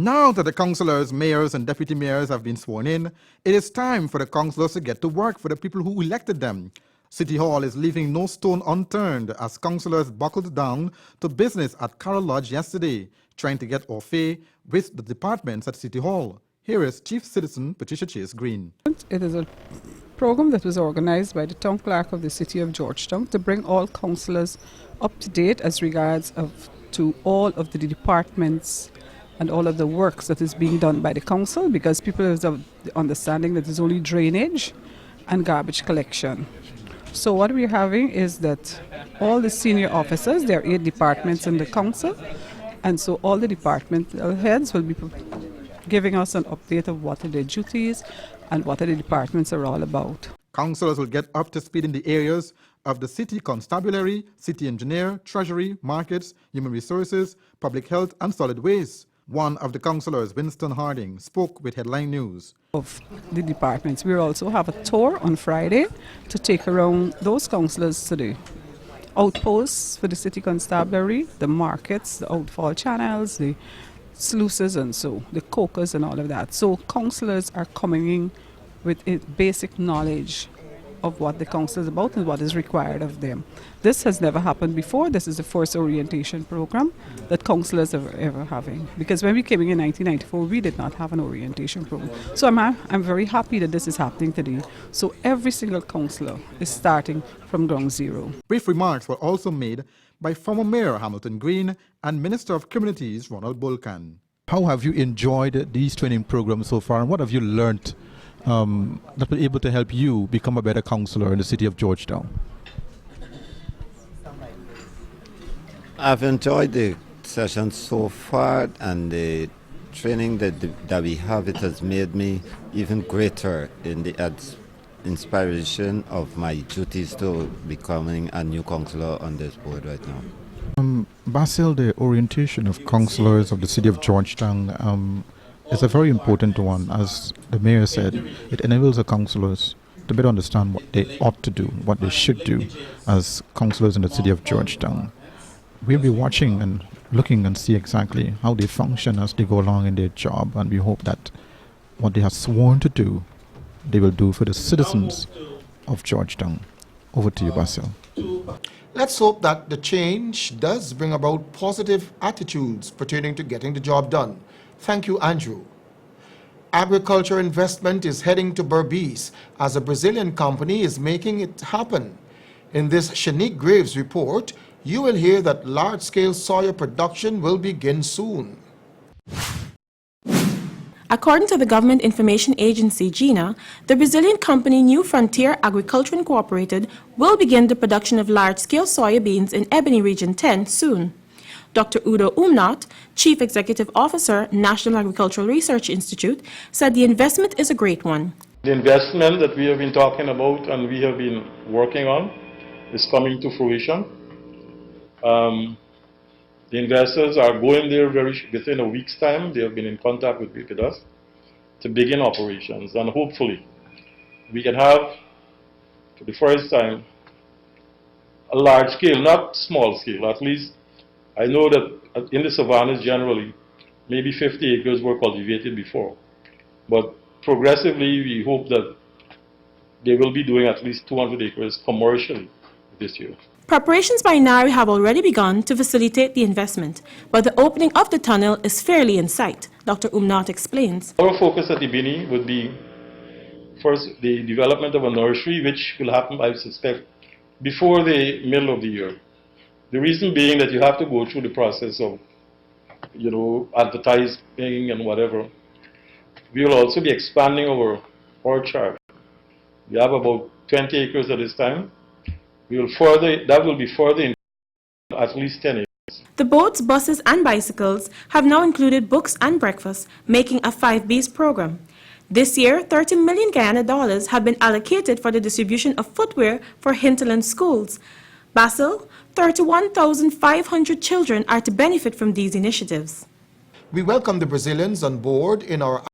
Now that the councillors, mayors and deputy mayors have been sworn in, it is time for the councillors to get to work for the people who elected them. City Hall is leaving no stone unturned as councillors buckled down to business at Carroll Lodge yesterday, trying to get au fait with the departments at City Hall. Here is Chief Citizen Patricia Chase Green. It is a program that was organized by the town clerk of the city of Georgetown to bring all councillors up to date as regards to all of the departments and all of the works that is being done by the council, because people have the understanding that there's only drainage and garbage collection. So what we're having is that all the senior officers, there are 8 departments in the council, and so all the departmental heads will be giving us an update of what are their duties and what are the departments are all about. Councillors will get up to speed in the areas of the city constabulary, city engineer, treasury, markets, human resources, public health and solid waste. One of the councillors, Winston Harding, spoke with Headline News. Of the departments. We will also have a tour on Friday to take around those councillors to the outposts for the city constabulary, the markets, the outfall channels, the sluices and so, the cokers and all of that. So councillors are coming in with a basic knowledge of what the council is about and what is required of them. This has never happened before. This is the first orientation program that councillors are ever having. Because when we came in 1994, we did not have an orientation program. So I'm very happy that this is happening today. So every single councillor is starting from ground zero. Brief remarks were also made by former Mayor Hamilton Green and Minister of Communities Ronald Bulkan. How have you enjoyed these training programs so far, and what have you learned that will be able to help you become a better councillor in the city of Georgetown? I've enjoyed the session so far, and the training that we have, it has made me even greater in the inspiration of my duties to becoming a new councillor on this board right now. Basil, the orientation of councillors of the city of Georgetown is a very important one. As the mayor said, it enables the councillors to better understand what they ought to do, what they should do as councillors in the city of Georgetown. We'll be watching and looking and see exactly how they function as they go along in their job, and we hope that what they have sworn to do, they will do for the citizens of Georgetown. Over to you, Basil. Let's hope that the change does bring about positive attitudes pertaining to getting the job done. Thank you, Andrew. Agriculture investment is heading to Berbice as a Brazilian company is making it happen. In this Shanique Graves report, you will hear that large-scale soya production will begin soon. According to the Government Information Agency, GINA, the Brazilian company New Frontier Agriculture Incorporated will begin the production of large-scale soya beans in Ebony Region 10 soon. Dr. Udo Umnat, Chief Executive Officer, National Agricultural Research Institute, said the investment is a great one. The investment that we have been talking about and we have been working on is coming to fruition. The investors are going there within a week's time. They have been in contact with us to begin operations, and hopefully we can have, for the first time, a large scale, not small scale. At least I know that in the savannas generally, maybe 50 acres were cultivated before, but progressively we hope that they will be doing at least 200 acres commercially this year. Preparations by NARI have already begun to facilitate the investment, but the opening of the tunnel is fairly in sight. Dr. Umnat explains. Our focus at Ibini would be first the development of a nursery, which will happen, I suspect, before the middle of the year. The reason being that you have to go through the process of, advertising and whatever. We will also be expanding our orchard. We have about 20 acres at this time. That will be further in at least 10 acres. The boats, buses and bicycles have now included books and breakfast, making a 5Bs program. This year, 30 million Guyana dollars have been allocated for the distribution of footwear for hinterland schools. Basil, 31,500 children are to benefit from these initiatives. We welcome the Brazilians on board in our